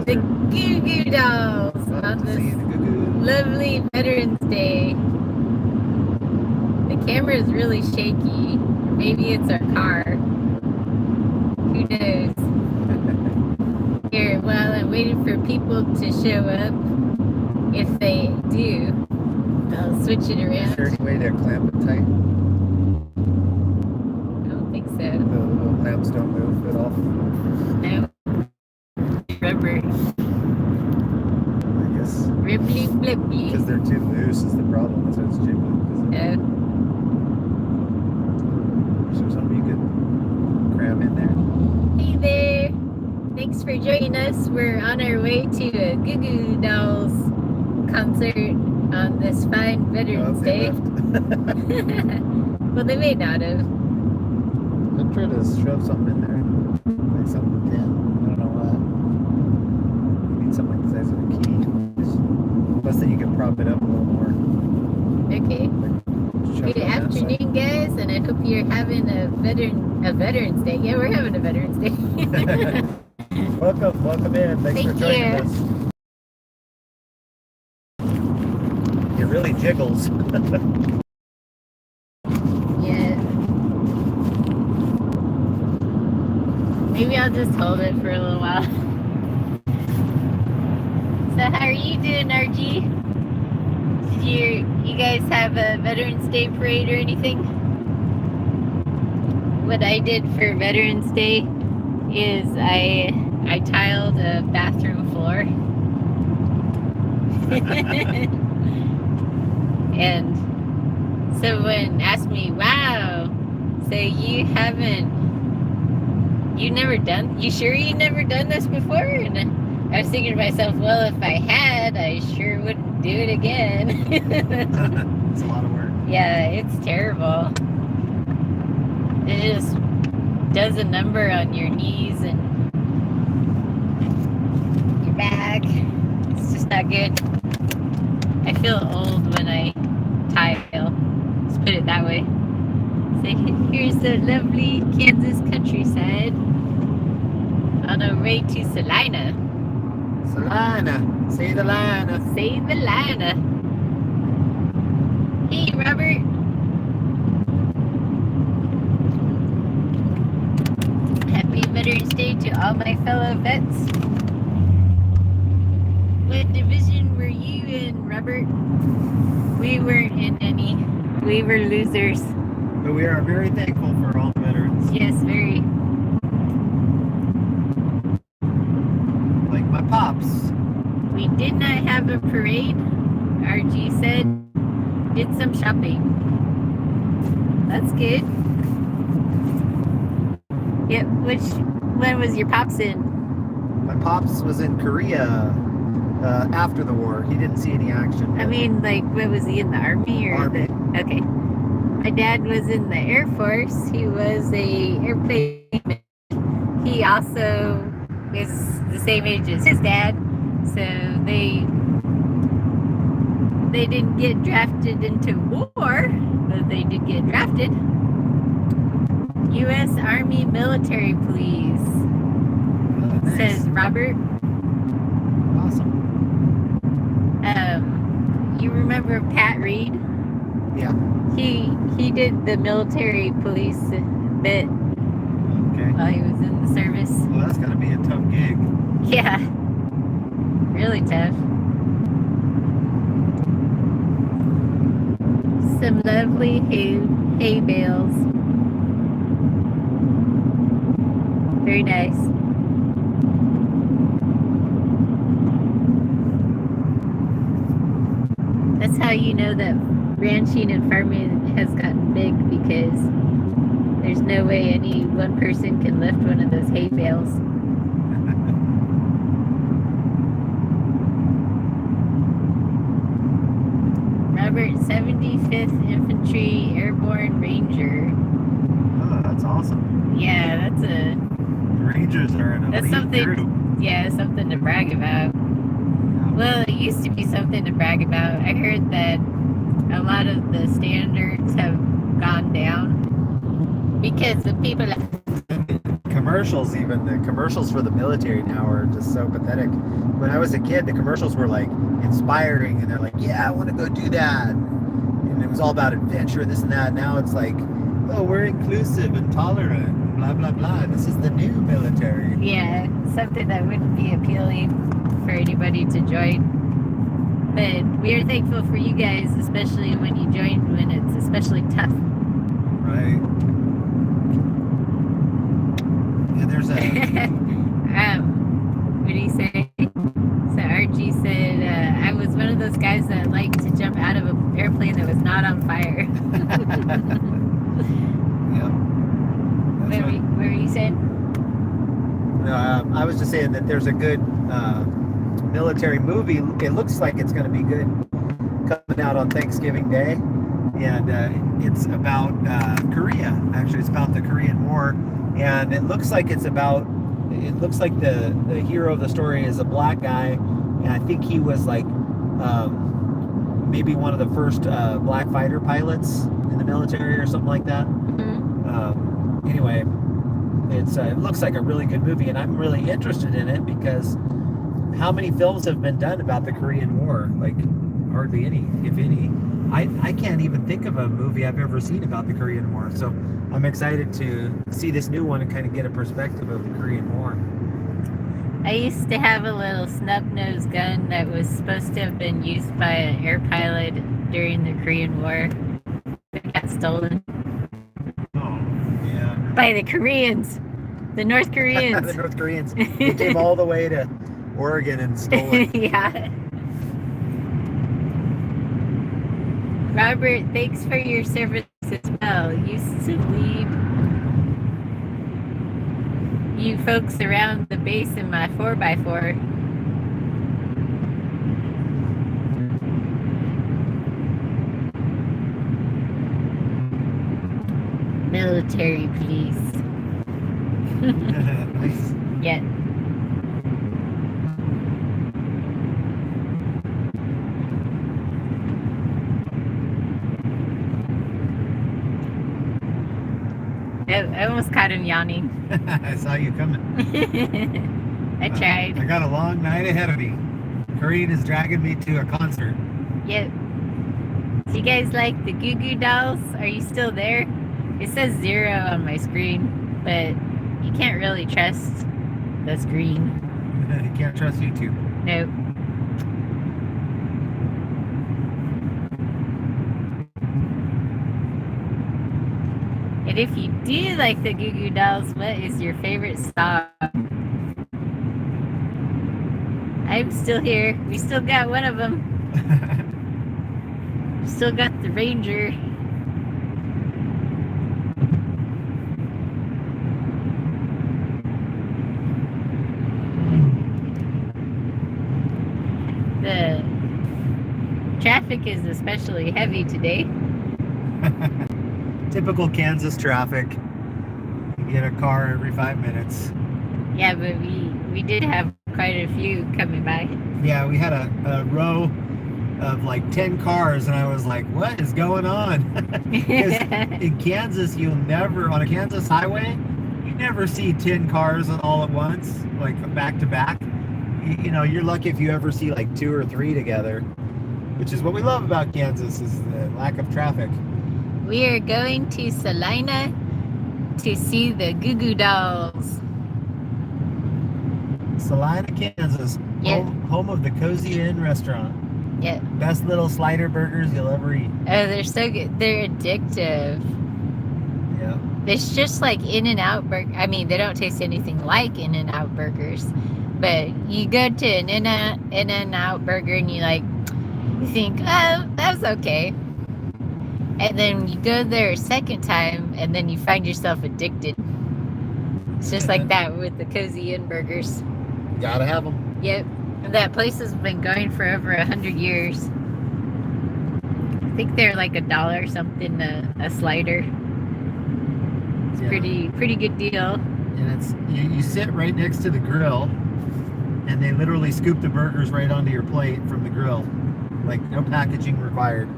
The Goo Goo Dolls on this lovely Veterans Day. The camera is really shaky. Maybe it's our car. Who knows? Here, while I'm waiting for people to show up, if they do, I'll switch it around. Is there any way to clamp it tight? I don't think so. The clamps don't move at all? No. Rubber. I guess. Ribbly blippy. Because they're too loose is the problem, so it's jiggling. No. Is there something you could cram in there? Hey there. Thanks for joining us. We're on our way to a Goo Goo Dolls concert on this fine Veterans Day. Well, they may not have. I'll try to shove something in there. Like something thin. I don't know what. You need something like the size of a key. Plus then you can prop it up a little more. Okay. Good afternoon, guys, and I hope you're having a Veterans Day. Yeah, we're having a Veterans Day. Welcome in. Thanks for joining us. It really jiggles. Yeah. Maybe I'll just hold it for a little while. So how are you doing, RG? Did you guys have a Veterans Day parade or anything? What I did for Veterans Day is I tiled a bathroom floor. And someone asked me, wow, so you sure you never done this before? And I was thinking to myself, well, if I had, I sure wouldn't do it again. It's a lot of work. Yeah, it's terrible. It just does a number on your knees and your back. It's just not good. I feel old when I tile. Let's put it that way. So here's the lovely Kansas countryside on our way to Salina. Salina. Say the line. Say the Lina. Hey, Robert. Happy Veterans Day to all my fellow vets. What division were you in, Robert? We weren't in any. We were losers. But we are very thankful for all the veterans. Yes, very. Like my pops. We did not have a parade. RG said, did some shopping. That's good. Yep, which one was your pops in? My pops was in Korea after the war. He didn't see any action. I mean, like, what was he in the Army or Army. Okay. My dad was in the Air Force. He was a airplane. He also is the same age as his dad, so they didn't get drafted into war, but they did get drafted. U.S. Army Military Police, Nice. says Robert. Awesome. You remember Pat Reed? Yeah. He did the military police bit Okay. while he was in the service. Well, that's got to be a tough gig. Yeah, really tough. Some lovely hay bales. Very nice. That's how you know that ranching and farming has gotten big, because there's no way any one person can lift one of those hay bales. Robert, 75th Infantry Airborne Ranger. Oh, that's awesome. Yeah, The Rangers are an elite something. group. Yeah, something to brag about. Well, it used to be something to brag about. I heard that a lot of the standards have gone down because the people commercials, even the commercials for the military now are just so pathetic. When I was a kid, the commercials were like inspiring, and they're like, yeah, I want to go do that. And it was all about adventure, this and that. Now it's like, oh, we're inclusive and tolerant, blah, blah, blah. This is the new military. Yeah, something that wouldn't be appealing for anybody to join. But we are thankful for you guys, especially when you joined when it's especially tough. Right. Yeah, there's a... What do you say? So RG said, I was one of those guys that liked to jump out of an airplane that was not on fire. Yep. What were you saying? I was just saying that there's a good military movie. It looks like it's going to be good, coming out on Thanksgiving Day, and it's about Korea. Actually, it's about the Korean War, and it looks like the hero of the story is a black guy, and I think he was like maybe one of the first black fighter pilots in the military or something like that. Mm-hmm. Anyway, it looks like a really good movie, and I'm really interested in it because how many films have been done about the Korean War? Like hardly any, if any. I can't even think of a movie I've ever seen about the Korean War. So I'm excited to see this new one and kind of get a perspective of the Korean War. I used to have a little snub-nosed gun that was supposed to have been used by an air pilot during the Korean War. It got stolen. Oh, yeah. By the Koreans. The North Koreans. The North Koreans. They came all the way to Oregon and stole it. Yeah. Robert, thanks for your service as well. Used to lead you folks around the base in my 4x4. Military police. Nice. Yeah. I almost caught him yawning. I saw you coming. I tried. I got a long night ahead of me. Corinne is dragging me to a concert. Yep. Do you guys like the Goo Goo dolls? Are you still there? It says 0 on my screen, but you can't really trust the screen. You can't trust YouTube. Nope. And if you do like the Goo Goo dolls, what is your favorite song? I'm still here. We still got one of them. Still got the Ranger. The traffic is especially heavy today. Typical Kansas traffic. You get a car every 5 minutes. Yeah, but we did have quite a few coming by. Yeah, we had a row of like 10 cars, and I was like, what is going on? Because in Kansas, you'll never, on a Kansas highway, you never see 10 cars all at once, like back to back. You know, you're lucky if you ever see like 2 or 3 together, which is what we love about Kansas, is the lack of traffic. We are going to Salina to see the Goo Goo dolls. Salina, Kansas, Yep. home of the Cozy Inn restaurant. Yep. Best little slider burgers you'll ever eat. Oh, they're so good. They're addictive. Yeah. It's just like In-N-Out burger. I mean, they don't taste anything like In-N-Out burgers, but you go to an In-N-Out burger and you think, oh, that was okay. And then you go there a second time, and then you find yourself addicted. It's just like that with the Cozy Inn burgers. Gotta have them. Yep. And that place has been going for over 100 years. I think they're like $1 or something a slider. It's pretty good deal. And it's you sit right next to the grill, and they literally scoop the burgers right onto your plate from the grill. Like, no packaging required.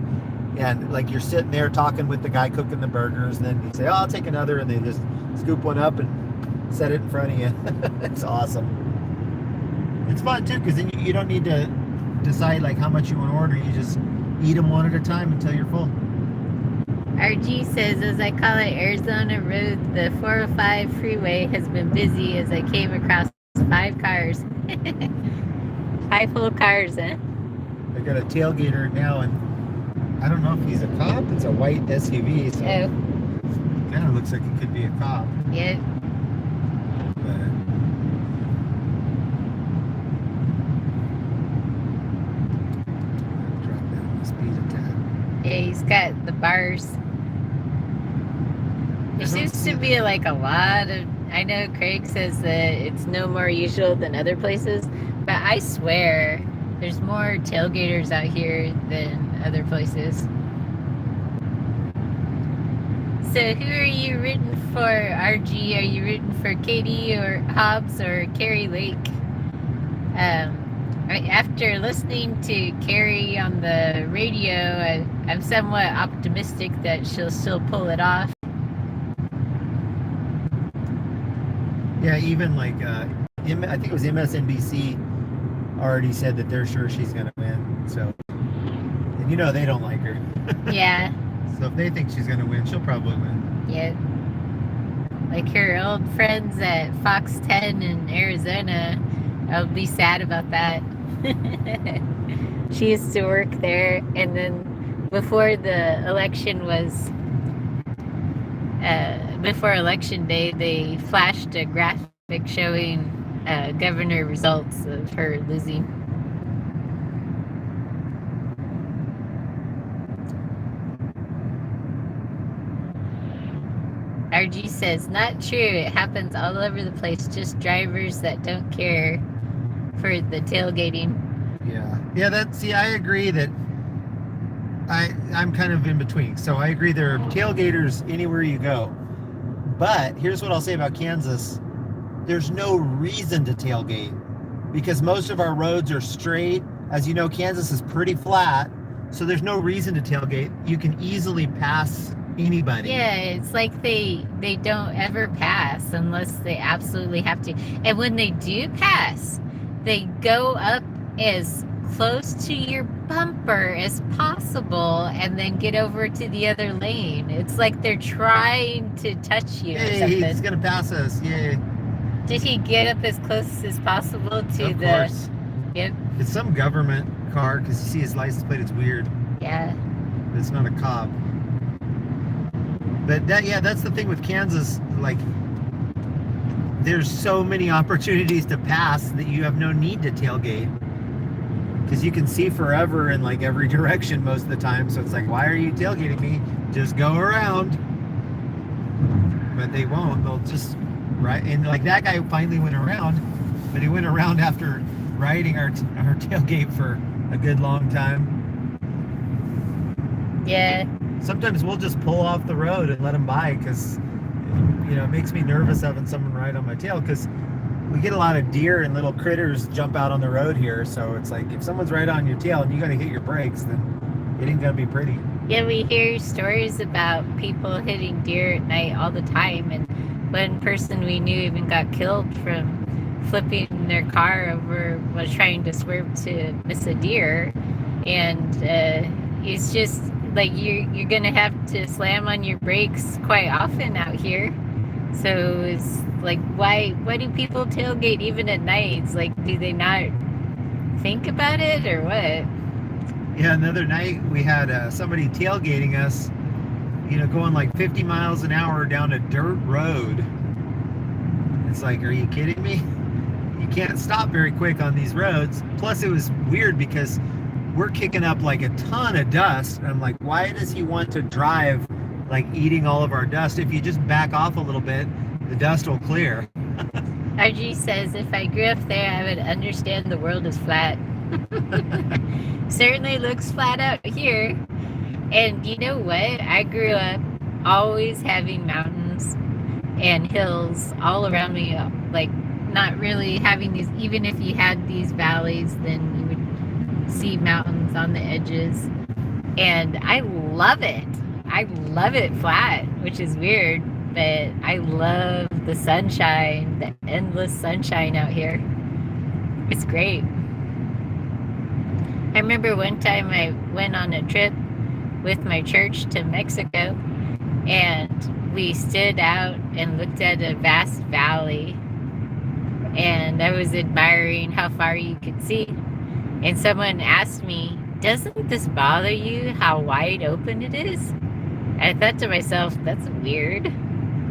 And like, you're sitting there talking with the guy cooking the burgers, and then you say, oh, I'll take another, and they just scoop one up and set it in front of you. It's awesome. It's fun too, because then you don't need to decide like how much you want to order. You just eat them one at a time until you're full. RG says, as I call it, Arizona Road, the 405 freeway has been busy as I came across 5 cars. 5 full cars, huh? I got a tailgater now, and I don't know if he's a cop. It's a white SUV, so Oh, kind of looks like it could be a cop. yeah. But drop down the speed a tad. Yeah, he's got the bars. There seems to be like a lot of, I know Craig says that it's no more usual than other places, but I swear there's more tailgaters out here than other places. So who are you rooting for, RG? Are you rooting for Katie or Hobbs or Carrie Lake? After listening to Carrie on the radio, I'm somewhat optimistic that she'll still pull it off. Yeah, even like I think it was MSNBC already said that they're sure she's gonna win. So, and you know they don't like her. Yeah. So if they think she's gonna win, she'll probably win. Yeah. Like her old friends at Fox 10 in Arizona, I'll be sad about that. She used to work there, and then before the election was before election day, they flashed a graphic showing governor results of her losing. RG says, not true. It happens all over the place. Just drivers that don't care for the tailgating. Yeah, I agree that I'm kind of in between. So I agree there are tailgaters anywhere you go. But here's what I'll say about Kansas. There's no reason to tailgate because most of our roads are straight. As you know, Kansas is pretty flat, so there's no reason to tailgate. You can easily pass anybody. Yeah, it's like they don't ever pass unless they absolutely have to. And when they do pass, they go up as close to your bumper as possible and then get over to the other lane. It's like they're trying to touch you or something. He's gonna pass us. Yay. Did he get up as close as possible to Of course. Yep. It's some government car because you see his license plate. It's weird. Yeah. It's not a cop. But that's the thing with Kansas. Like, there's so many opportunities to pass that you have no need to tailgate because you can see forever in like every direction most of the time. So it's like, why are you tailgating me? Just go around. But they won't. They'll just right. And like that guy finally went around, but he went around after riding our tailgate for a good long time. Yeah. Sometimes we'll just pull off the road and let them by because, it makes me nervous having someone ride on my tail because we get a lot of deer and little critters jump out on the road here. So it's like if someone's right on your tail and you got to hit your brakes, then it ain't going to be pretty. Yeah, we hear stories about people hitting deer at night all the time. And one person we knew even got killed from flipping their car over, was trying to swerve to miss a deer. And it's just like you're gonna have to slam on your brakes quite often out here. So it's like, why do people tailgate even at night? It's like, do they not think about it or what? Yeah, another night we had somebody tailgating us, going like 50 miles an hour down a dirt road. It's like, are you kidding me? You can't stop very quick on these roads. Plus it was weird because we're kicking up like a ton of dust. I'm like, why does he want to drive like eating all of our dust? If you just back off a little bit, the dust will clear. RG says, if I grew up there, I would understand the world is flat. Certainly looks flat out here. And you know what? I grew up always having mountains and hills all around me, like not really having these. Even if you had these valleys, then you would see mountains on the edges. And I love it. I love it flat, which is weird, but but I love the sunshine, the endless sunshine out here. It's great. I remember one time I went on a trip with my church to Mexico, and we stood out and looked at a vast valley, and I was admiring how far you could see. And someone asked me, "Doesn't this bother you how wide open it is?" I thought to myself, that's weird.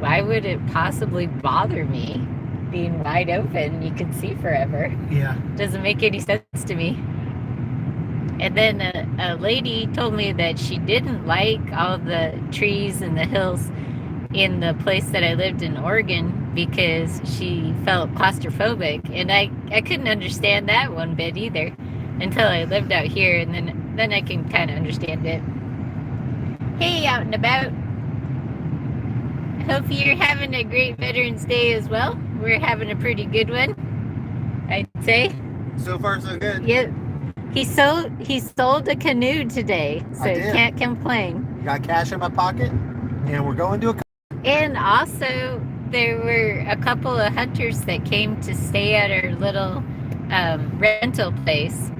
Why would it possibly bother me being wide open? You can see forever. Yeah. Doesn't make any sense to me. And then a lady told me that she didn't like all the trees and the hills in the place that I lived in Oregon because she felt claustrophobic. And I couldn't understand that one bit either until I lived out here, and then I can kind of understand it. Hey, out and about. Hope you're having a great Veterans Day as well. We're having a pretty good one, I'd say. So far, so good. Yep. He sold a canoe today, so can't complain. Got cash in my pocket, and we're going to a... And also, there were a couple of hunters that came to stay at our little rental place.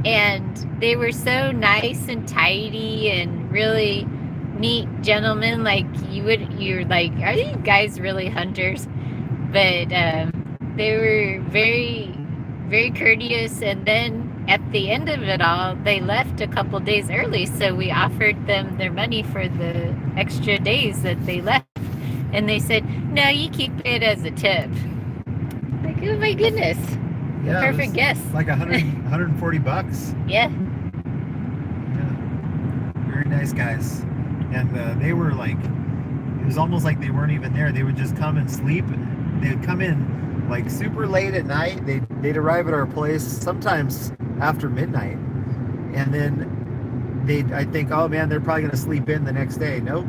And they were so nice and tidy and really neat gentlemen. Like, you're like, are you guys really hunters? But they were very, very courteous. And then at the end of it all, they left a couple days early. So we offered them their money for the extra days that they left. And they said, no, you keep it as a tip. Like, oh my goodness. Yeah, Perfect guess. Like $140. Yeah. Very nice guys. And they were like, it was almost like they weren't even there. They would just come and sleep. They would come in like super late at night. They'd arrive at our place sometimes after midnight. And then I'd think, oh man, they're probably going to sleep in the next day. Nope.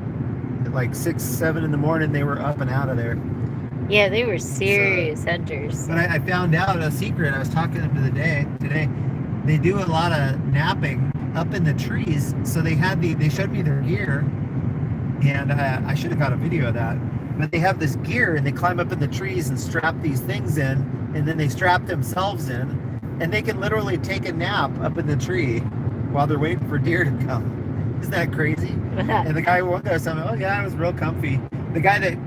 At like 6, 7 in the morning, they were up and out of there. Yeah, they were serious hunters. But I found out a secret. I was talking to them today. They do a lot of napping up in the trees. So they showed me their gear, and I should have got a video of that. But they have this gear, and they climb up in the trees and strap these things in, and then they strap themselves in, and they can literally take a nap up in the tree while they're waiting for deer to come. Isn't that crazy? And the guy one guy was telling me, oh yeah, it was real comfy. The guy that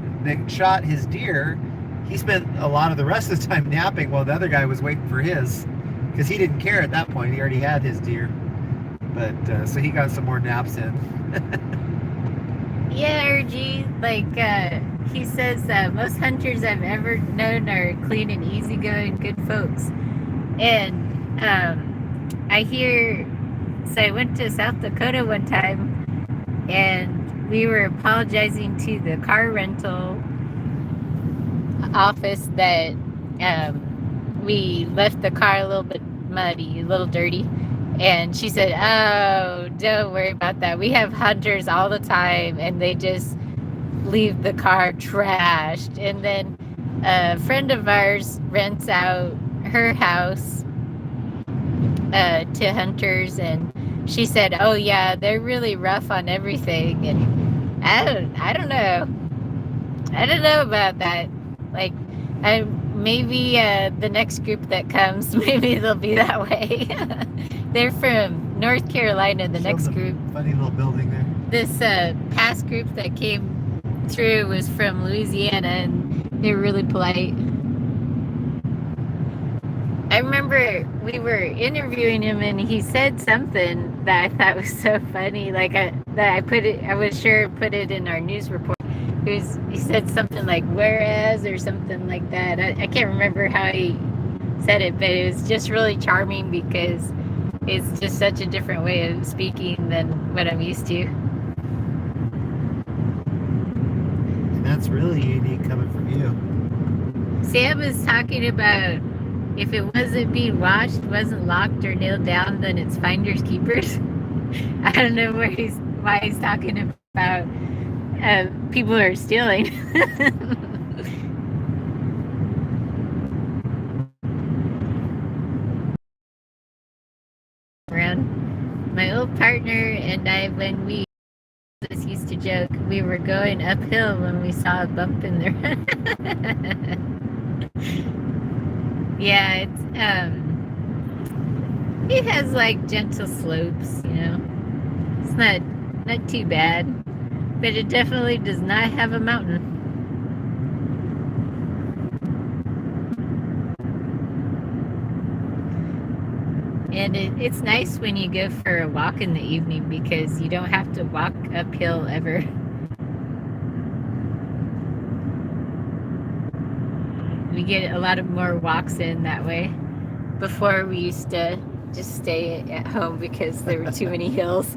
shot his deer, he spent a lot of the rest of the time napping while the other guy was waiting for his, because he didn't care at that point. He already had his deer. But so he got some more naps in. Yeah, RG, like he says, most hunters I've ever known are clean and easygoing, good folks. And I hear, so I went to South Dakota one time, and we were apologizing to the car rental office that we left the car a little bit muddy, a little dirty. And she said, oh, don't worry about that. We have hunters all the time, and they just leave the car trashed. And then a friend of ours rents out her house to hunters, and she said, oh yeah, they're really rough on everything. And I don't know about that. Like, maybe the next group that comes, maybe they'll be that way. They're from North Carolina, the next group. Funny little building there. This past group that came through was from Louisiana, and they were really polite. I remember we were interviewing him, and he said something that I thought was so funny. Like I was sure put it in our news report. He said something like "whereas" or something like that. I can't remember how he said it, but it was just really charming because it's just such a different way of speaking than what I'm used to. And that's really unique coming from you. Sam was talking about if it wasn't being washed, wasn't locked or nailed down, then it's finders keepers. I don't know why he's talking about people are stealing. Around my old partner and I, when we used to joke. We were going uphill when we saw a bump in the road. Yeah, it has like gentle slopes, you know. It's not too bad, but it definitely does not have a mountain. And it's nice when you go for a walk in the evening because you don't have to walk uphill ever. We get a lot of more walks in that way. Before we used to just stay at home because there were too many hills.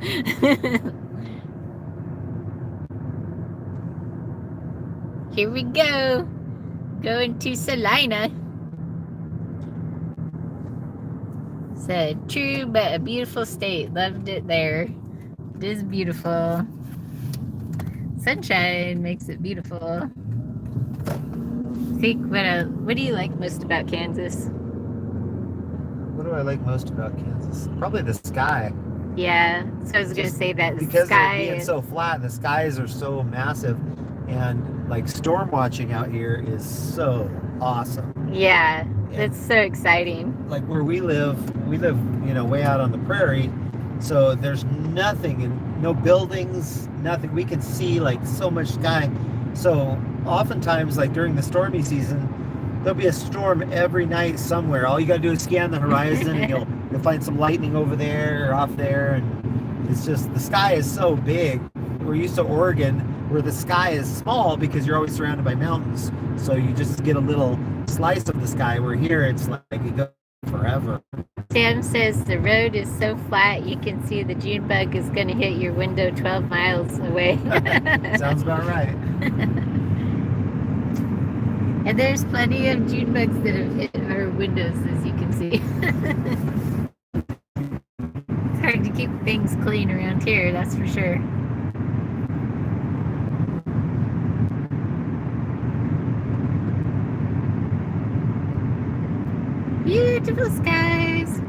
Here we go. Going to Salina. Said, true, but a beautiful state. Loved it there. It is beautiful. Sunshine makes it beautiful. Think, what do you like most about Kansas? What do I like most about Kansas? Probably the sky. Yeah, so I was going to say that the because sky of it being so flat, the skies are so massive, and like storm watching out here is so awesome. Yeah, that's so exciting. Like where we live, way out on the prairie, so there's nothing and no buildings, nothing. We can see like so much sky. So oftentimes, like during the stormy season, there'll be a storm every night somewhere. All you gotta do is scan the horizon, and you'll find some lightning over there or off there, and it's just the sky is so big. We're used to Oregon, where the sky is small because you're always surrounded by mountains, so you just get a little slice of the sky. Where here, it's like it goes forever. Sam says the road is so flat you can see the June bug is going to hit your window 12 miles away. Sounds about right. And there's plenty of June bugs that have hit our windows, as you can see. It's hard to keep things clean around here, that's for sure. Beautiful skies.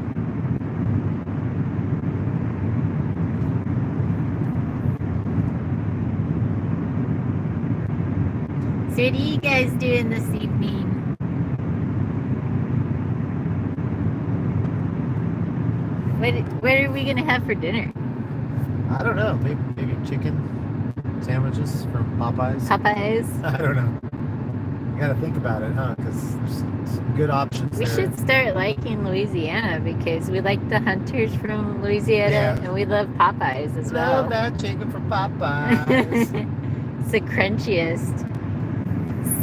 So what are you guys doing this evening? What are we gonna have for dinner? I don't know. Maybe chicken sandwiches from Popeyes. Popeyes? I don't know. You gotta think about it, huh? Because there's some good options We there. should start liking Louisiana because we like the hunters from Louisiana and we love Popeyes as well. Love that chicken from Popeyes. It's the crunchiest.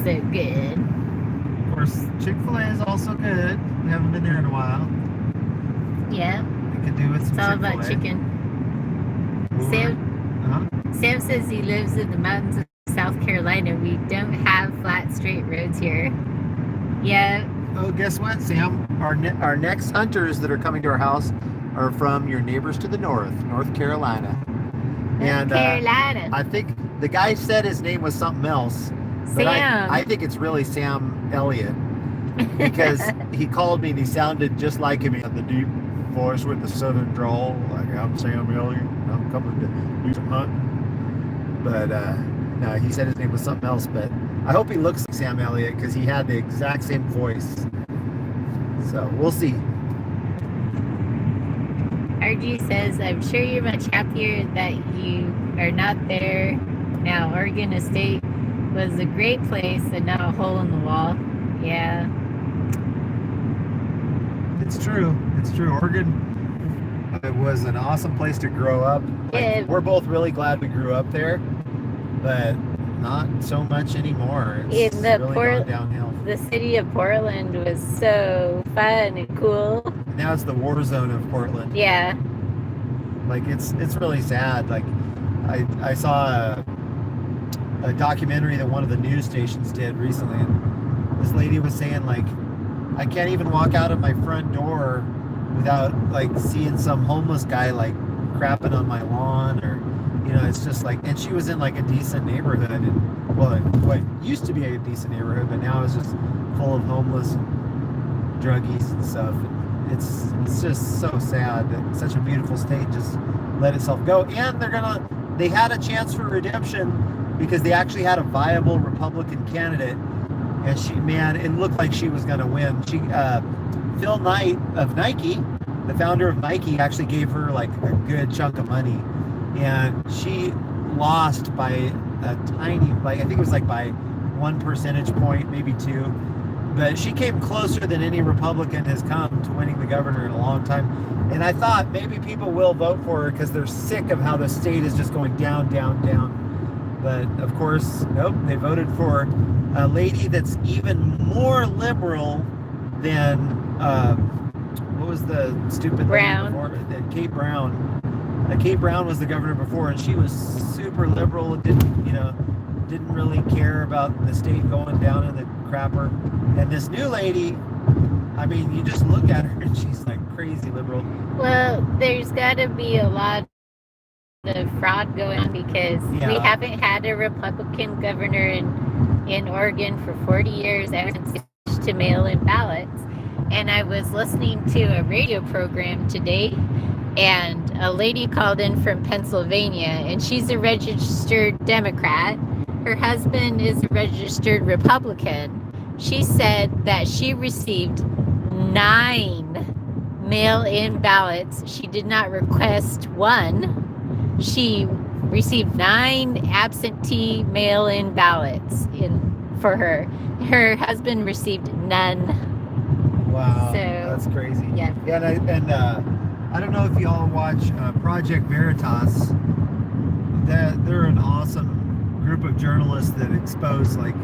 So good. Of course, Chick-fil-A is also good. We haven't been there in a while. Yeah, We could do with some it's all Chick-fil-A. about chicken. Uh-huh. Sam says he lives in the mountains of South Carolina. We don't have flat, straight roads here. Yeah. Oh, guess what, Sam? Our next hunters that are coming to our house are from your neighbors to the north, North Carolina. North Carolina. I think the guy said his name was something else. But Sam. I think it's really Sam Elliott. Because he called me and he sounded just like him. He had the deep voice with the southern drawl. Like, I'm Sam Elliott. I'm coming to do some hunting. But no, he said his name was something else. But I hope he looks like Sam Elliott because he had the exact same voice. So we'll see. RG says, I'm sure you're much happier that you are not there now. Oregon Estate was a great place and not a hole in the wall. Yeah. It's true. It's true. Oregon, it was an awesome place to grow up. Yeah. We're both really glad we grew up there, but not so much anymore. It's really gone downhill. The city of Portland was so fun and cool. Now it's the war zone of Portland. Yeah. Like it's really sad. Like I saw a documentary that one of the news stations did recently, and this lady was saying like, I can't even walk out of my front door without like seeing some homeless guy like crapping on my lawn, or it's just like, and she was in like a decent neighborhood, and well, what used to be a decent neighborhood, but now it's just full of homeless and druggies and stuff. And it's just so sad that such a beautiful state just let itself go, and they're gonna they had a chance for redemption because they actually had a viable Republican candidate, and it looked like she was going to win. Phil Knight of Nike, the founder of Nike, actually gave her like a good chunk of money, and she lost by a tiny, like I think it was like by 1 percentage point, maybe 2. But she came closer than any Republican has come to winning the governor in a long time. And I thought maybe people will vote for her because they're sick of how the state is just going down, down, down. But of course, nope, they voted for a lady that's even more liberal than, what was the stupid Brown. lady before? Kate Brown. Kate Brown was the governor before, and she was super liberal and didn't really care about the state going down in the crapper. And this new lady, I mean, you just look at her and she's like crazy liberal. Well, there's got to be a lot of fraud going on because we haven't had a Republican governor in Oregon for 40 years ever since they switched to mail-in ballots. And I was listening to a radio program today, and a lady called in from Pennsylvania, and she's a registered Democrat. Her husband is a registered Republican. She said that she received 9 mail-in ballots. She did not request one. She received 9 absentee mail-in ballots for her. Her husband received none. Wow, So, that's crazy. Yeah. Yeah, and I don't know if you all watch Project Veritas. They're an awesome group of journalists that expose like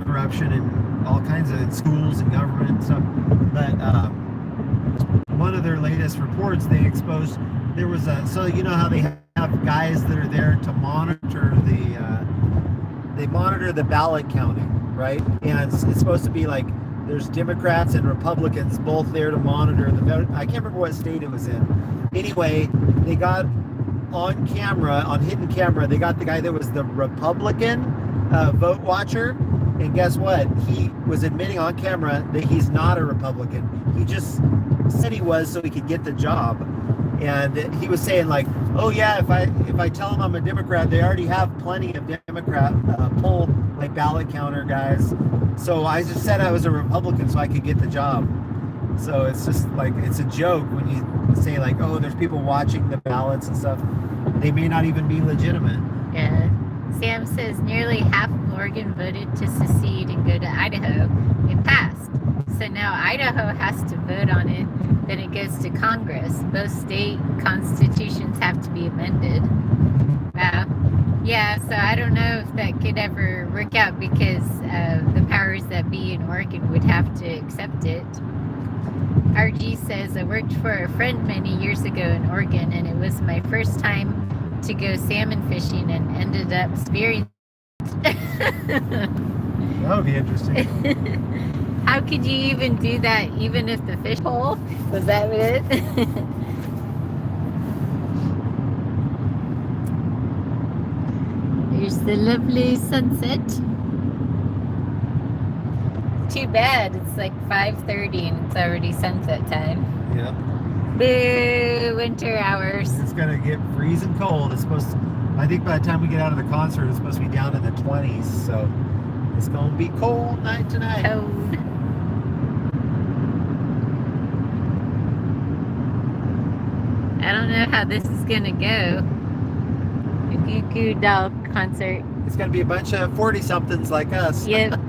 corruption in all kinds of schools and government and stuff. But one of their latest reports, they exposed there was so you know how they have guys that are there to monitor they monitor the ballot counting, right? And it's supposed to be like there's Democrats and Republicans both there to monitor the vote. I can't remember what state it was in. Anyway, they got on camera, on hidden camera, they got the guy that was the Republican vote watcher. And guess what? He was admitting on camera that he's not a Republican. He just said he was so he could get the job. And he was saying like, oh yeah, if I tell them I'm a Democrat, they already have plenty of Democrat poll like ballot counter guys. So I just said I was a Republican so I could get the job. So it's just like, it's a joke when you say like, oh, there's people watching the ballots and stuff. They may not even be legitimate. Yeah. Sam says nearly half of Oregon voted to secede and go to Idaho. It passed. So now Idaho has to vote on it. Then it goes to Congress. Both state constitutions have to be amended. Wow. Yeah, so I don't know if that could ever work out because the powers that be in Oregon would have to accept it. RG says, I worked for a friend many years ago in Oregon, and it was my first time to go salmon fishing and ended up spearing. That would be interesting. How could you even do that, even if the fish hole? Was that it? There's the lovely sunset. Too bad. It's like 5:30 and it's already sunset time. Yeah. Boo, winter hours. It's gonna get freezing cold. It's supposed to, I think by the time we get out of the concert, it's supposed to be down in the 20s. So it's gonna be cold night tonight. Cold. I don't know how this is gonna go. The Goo Goo Doll concert. It's gonna be a bunch of 40-somethings like us. Yep.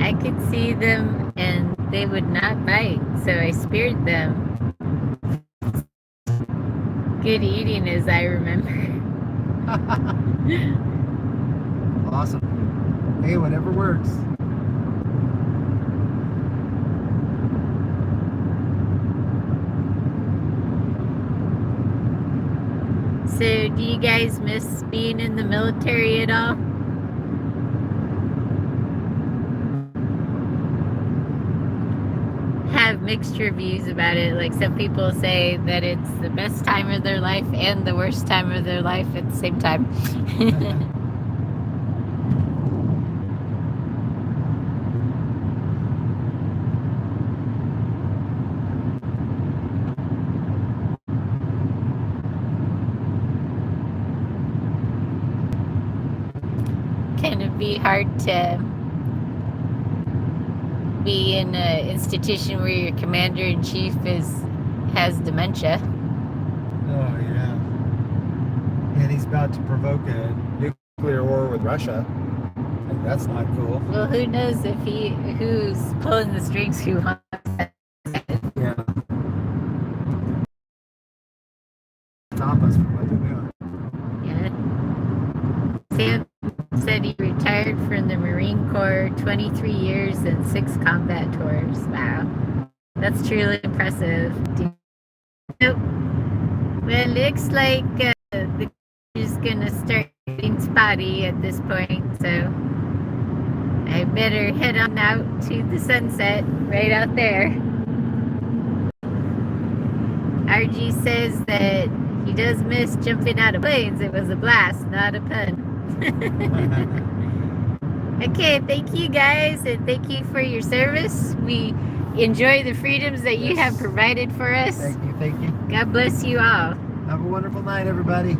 I could see them and they would not bite, so I speared them. Good eating as I remember. Awesome. Hey, whatever works. So, do you guys miss being in the military at all? Have mixed reviews about it. Like some people say that it's the best time of their life and the worst time of their life at the same time. hard to be in an institution where your commander-in-chief has dementia. Oh, yeah. And he's about to provoke a nuclear war with Russia. Like, that's not cool. Well, who knows if who's pulling the strings, who wants that. Yeah. Stop us from what they're doing. Yeah. Sam said he retired from the Marine Corps, 23 years and 6 combat tours. Wow. That's truly impressive. Nope. Well, looks like the is gonna start getting spotty at this point, so I better head on out to the sunset right out there. RG says that he does miss jumping out of planes. It was a blast, not a pun. Okay, thank you guys, and thank you for your service. We enjoy the freedoms that you have provided for us. Thank you, thank you. God bless you all. Have a wonderful night, everybody.